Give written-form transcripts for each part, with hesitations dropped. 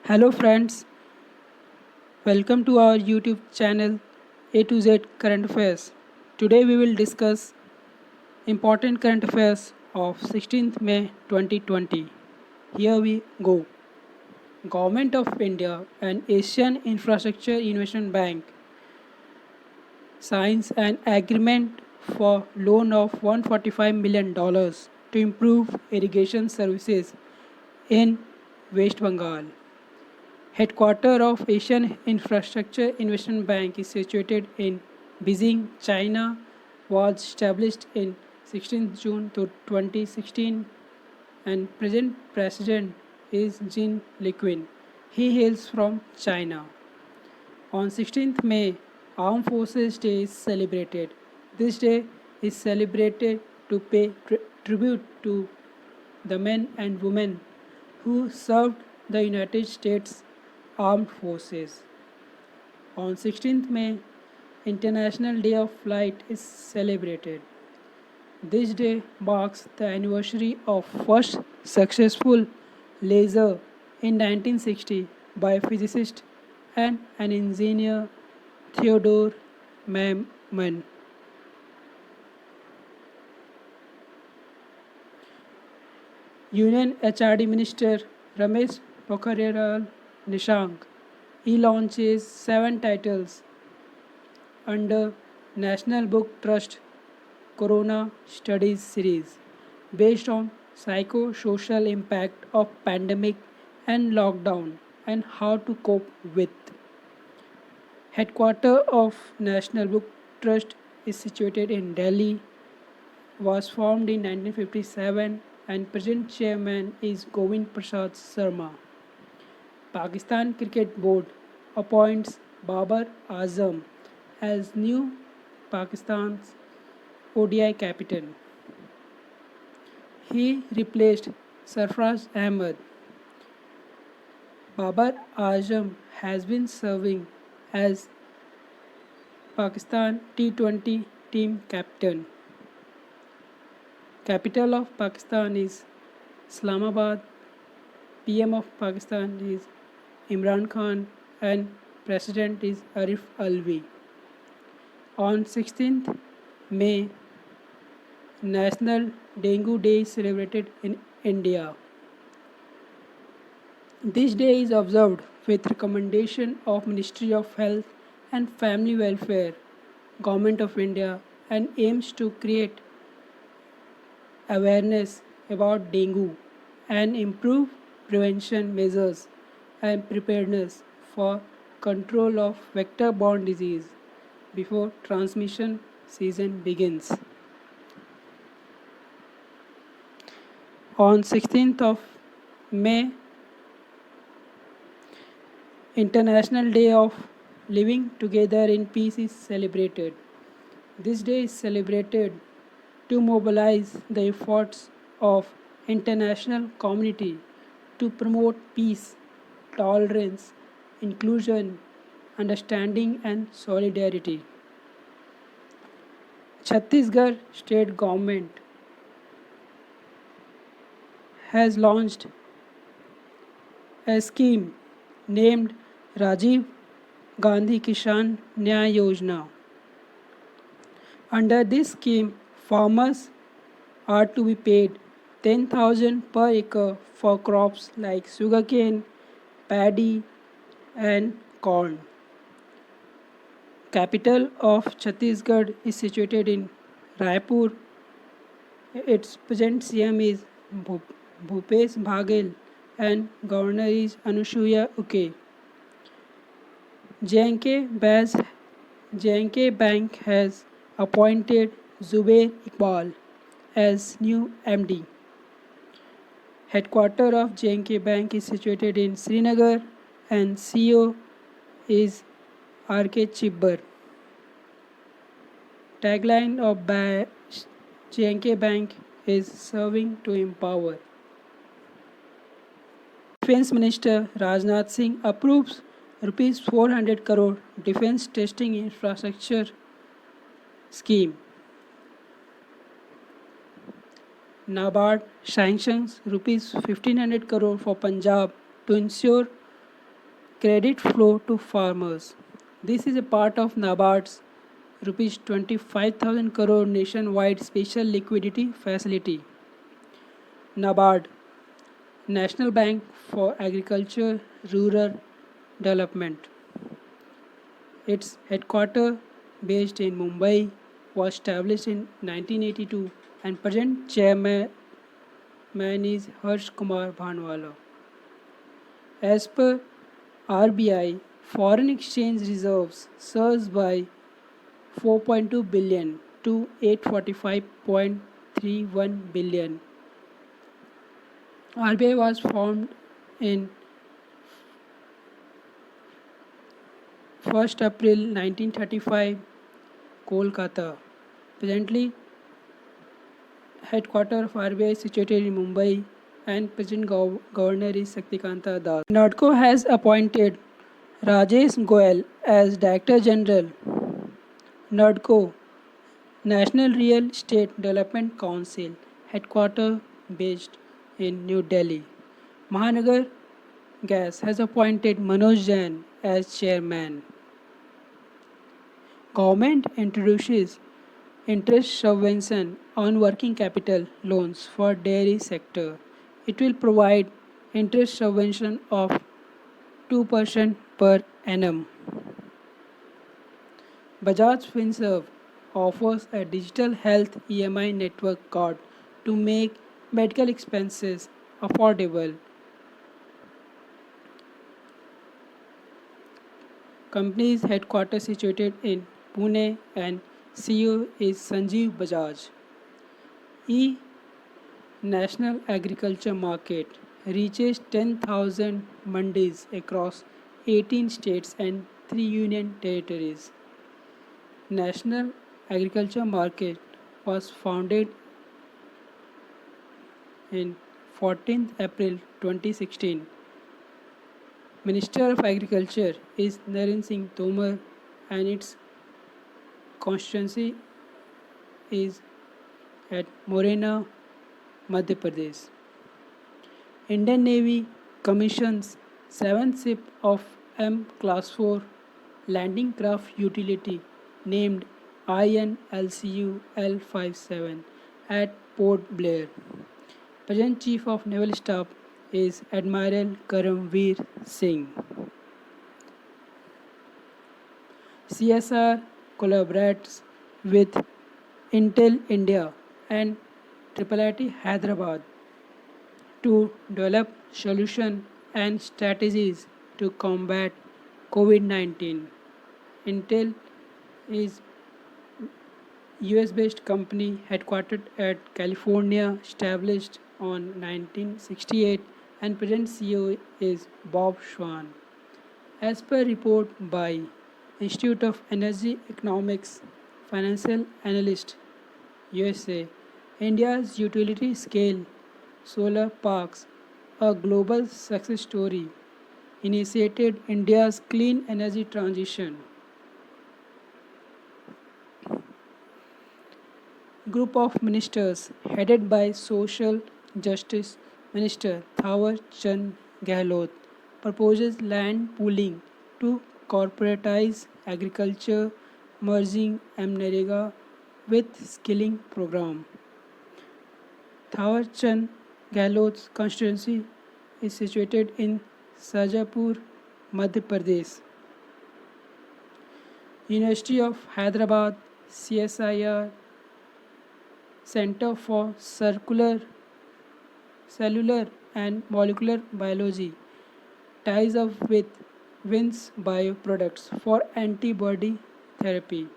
Hello friends, welcome to our YouTube channel A to Z Current Affairs. Today we will discuss important current affairs of 16th May 2020. Here we go. Government of India and Asian Infrastructure Investment Bank signs an agreement for loan of $145 million to improve irrigation services in West Bengal. Headquarter of Asian Infrastructure Investment Bank is situated in Beijing, China. Was established in 16th June 2016 and present president is Jin Liqin. He hails from China. On 16th May, Armed Forces Day is celebrated. This day is celebrated to pay tribute to the men and women who served the United States Armed Forces. On 16th May, International Day of Flight is celebrated. This day marks the anniversary of first successful laser in 1960 by physicist and an engineer Theodore Mann. Union HRD Minister Ramesh Pokhariyal Nishank. He launches 7 titles under National Book Trust Corona Studies series based on psychosocial impact of pandemic and lockdown and how to cope with. Headquarter of National Book Trust is situated in Delhi, was formed in 1957 and present chairman is Govind Prasad Sharma. Pakistan Cricket Board appoints Babar Azam as new Pakistan's ODI captain. He replaced Sarfraz Ahmed. Babar Azam has been serving as Pakistan T20 team captain. Capital of Pakistan is Islamabad. PM of Pakistan is Imran Khan and President is Arif Alvi. On 16th May, National Dengue Day is celebrated in India. This day is observed with recommendation of Ministry of Health and Family Welfare, Government of India, and aims to create awareness about dengue and improve prevention measures and preparedness for control of vector-borne disease before transmission season begins. On 16th of May, International Day of Living Together in Peace is celebrated. This day is celebrated to mobilize the efforts of international community to promote peace, tolerance, inclusion, understanding and solidarity. Chhattisgarh state government has launched a scheme named Rajiv Gandhi Kishan Nyay Yojana. Under this scheme, farmers are to be paid 10,000 per acre for crops like sugarcane, paddy, and corn. Capital of Chhattisgarh is situated in Raipur. Its present CM is Bhupesh Baghel and Governor is Anusuya Uke. J&K Bank has appointed Zubair Iqbal as new MD. Headquarter of J&K Bank is situated in Srinagar and CEO is R.K. Chibbar. Tagline of J&K Bank is serving to empower. Defense Minister Rajnath Singh approves Rs 400 crore Defense Testing Infrastructure Scheme. NABARD sanctions Rs 1500 crore for Punjab to ensure credit flow to farmers. This is a part of NABARD's rupees 25,000 crore nationwide special liquidity facility. NABARD, National Bank for Agriculture Rural Development. Its headquarters, based in Mumbai, was established in 1982 and present chairman is Harsh Kumar Bhanwala. As per RBI, foreign exchange reserves surged by 4.2 billion to 845.31 billion. RBI was formed in 1st April 1935, Kolkata. Presently, headquarters of RBI is situated in Mumbai and present governor is Shaktikanta Das. NADCO has appointed Rajesh Goyal as Director General. NADCO, National Real Estate Development Council, headquarters based in New Delhi. Mahanagar Gas has appointed Manoj Jain as chairman. Government introduces interest subvention on working capital loans for dairy sector. It will provide interest subvention of 2% per annum. Bajaj Finserv offers a digital health EMI network card to make medical expenses affordable. Company's headquarters situated in Pune and CEO is Sanjeev Bajaj. National Agriculture Market reaches 10,000 mandis across 18 states and 3 union territories. National Agriculture Market was founded in 14th April 2016. Minister of Agriculture is Narendra Singh Tomar and its constituency is at Morena, Madhya Pradesh. Indian Navy commissions 7th ship of M Class 4 landing craft utility named INLCU L57 at Port Blair. Present Chief of Naval Staff is Admiral Karamveer Singh. CSR collaborates with Intel India and IIIT Hyderabad to develop solutions and strategies to combat COVID-19. Intel is US-based company headquartered at California, established on 1968, and present CEO is Bob Schwan. As per report by Institute of Energy Economics Financial Analyst USA, India's utility scale solar parks, a global success story, initiated India's clean energy transition. Group of ministers headed by Social Justice Minister Thawar Chand Gehlot proposes land pooling to corporatize agriculture, merging MNREGA with skilling program. Thawar Chand Gehlot's constituency is situated in Sajapur, Madhya Pradesh. University of Hyderabad, CSIR, Center for Cellular and Molecular Biology ties up with WINS Bioproducts for antibody therapy.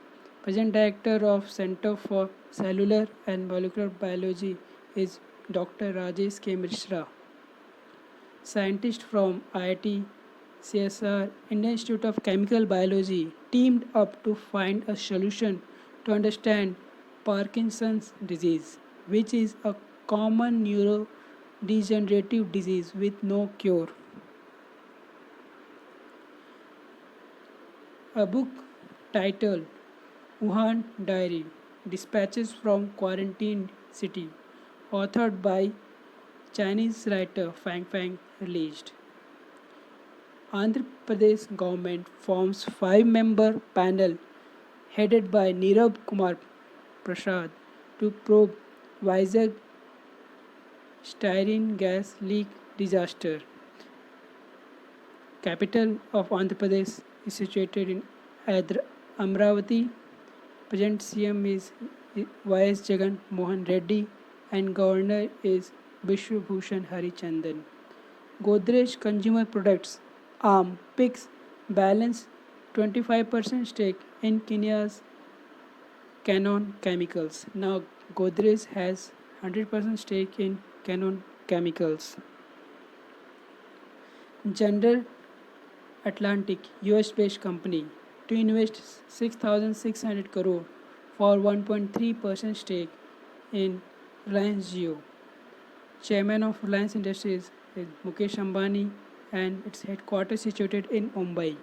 Present Director of Center for Cellular and Molecular Biology is Dr. Rajesh K. Mishra. Scientists from IIT, CSR, Indian Institute of Chemical Biology teamed up to find a solution to understand Parkinson's disease, which is a common neurodegenerative disease with no cure. A book titled Wuhan Diary, Dispatches from Quarantined City, authored by Chinese writer Fang Fang, released. Andhra Pradesh government forms 5-member panel headed by Nirav Kumar Prasad to probe Vizag styrene gas leak disaster. Capital of Andhra Pradesh is situated in Amravati. Present CM is Y.S. Jagan Mohan Reddy and Governor is Vishwa Bhushan Harichandan. Godrej Consumer Products ARM picks balance 25% stake in Kenya's Canon Chemicals. Now Godrej has 100% stake in Canon Chemicals. General Atlantic US-based company to invest 6,600 crore for 1.3% stake in Reliance Jio. Chairman of Reliance Industries is Mukesh Ambani and its headquarters situated in Mumbai.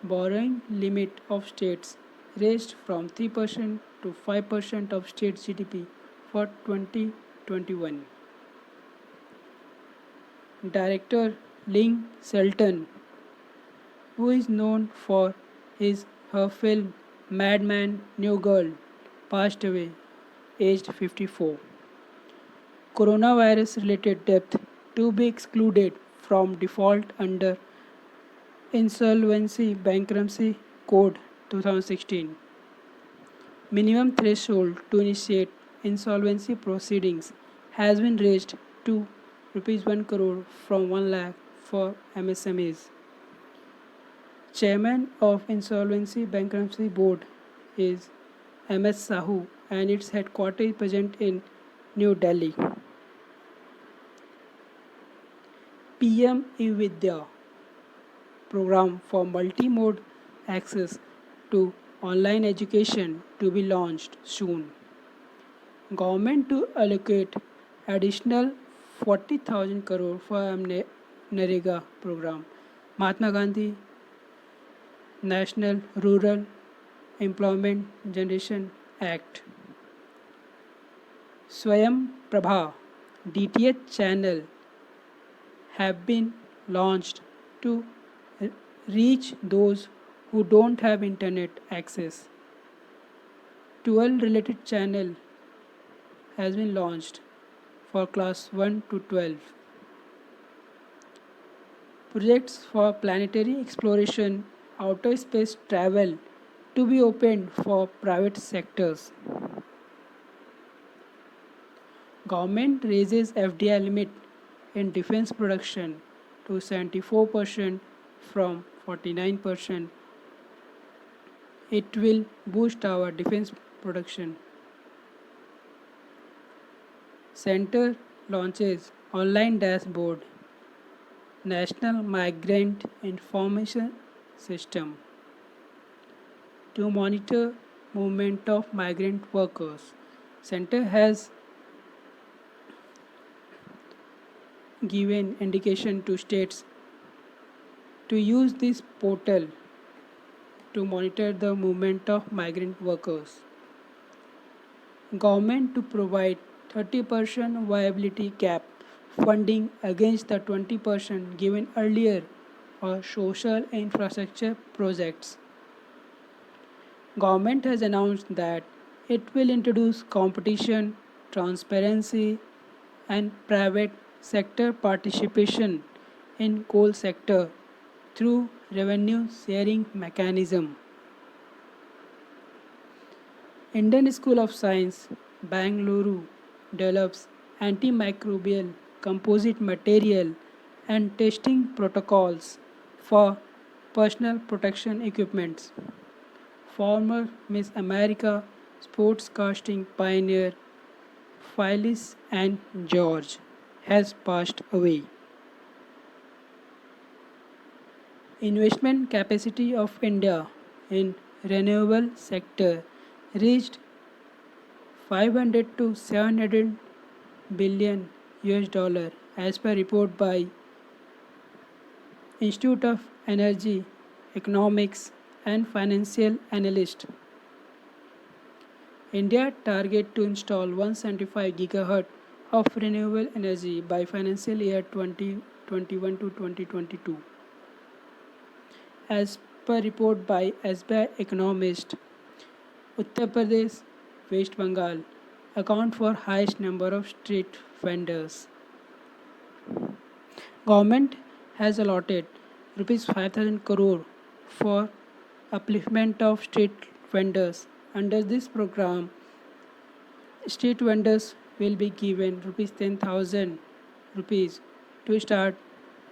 Borrowing limit of states raised from 3% to 5% of state GDP for 2021. Director Ling Selton, who is known for her film Madman New Girl, passed away, aged 54. Coronavirus related debt to be excluded from default under Insolvency Bankruptcy Code 2016. Minimum threshold to initiate insolvency proceedings has been raised to Rs 1 crore from 1 lakh for MSMEs. Chairman of Insolvency Bankruptcy Board is MS Sahu and its headquarters is present in New Delhi. PM eVidya program for multi-mode access to online education to be launched soon. Government to allocate additional 40,000 crore for NREGA program. Mahatma Gandhi National Rural Employment Generation Act. Swayam Prabha DTH channel have been launched to reach those who don't have internet access. 12 related channel has been launched for class 1 to 12. Projects for planetary exploration, outer space travel to be opened for private sectors. Government raises FDI limit in defense production to 74% from 49%. It will boost our defense production. Center launches online dashboard, National Migrant Information System to monitor movement of migrant workers. Center has given indication to states to use this portal to monitor the movement of migrant workers. Government to provide 30% viability gap funding against the 20% given earlier for social infrastructure projects. Government has announced that it will introduce competition, transparency and private sector participation in coal sector through revenue sharing mechanism. Indian School of Science, Bangalore develops antimicrobial composite material and testing protocols for personal protection equipments. Former Miss America sportscasting pioneer Phyllis Ann George has passed away. Investment capacity of India in renewable sector reached 500 to 700 billion US dollar as per report by Institute of Energy Economics and Financial Analyst. India target to install 175 GHz of renewable energy by financial year 2021 to 2022. As per report by SBI Economist, Uttar Pradesh, West Bengal account for highest number of street vendors. Government has allotted rupees 5000 crore for upliftment of street vendors. Under this program, street vendors will be given rupees 10,000 rupees to start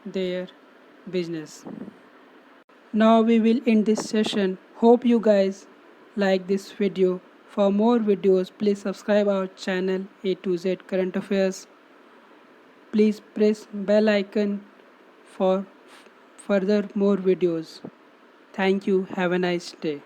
their business. Now we will end this session. Hope you guys like this video. For more videos, please subscribe our channel A to Z Current Affairs. Please press bell icon for further more videos. Thank you. Have a nice day.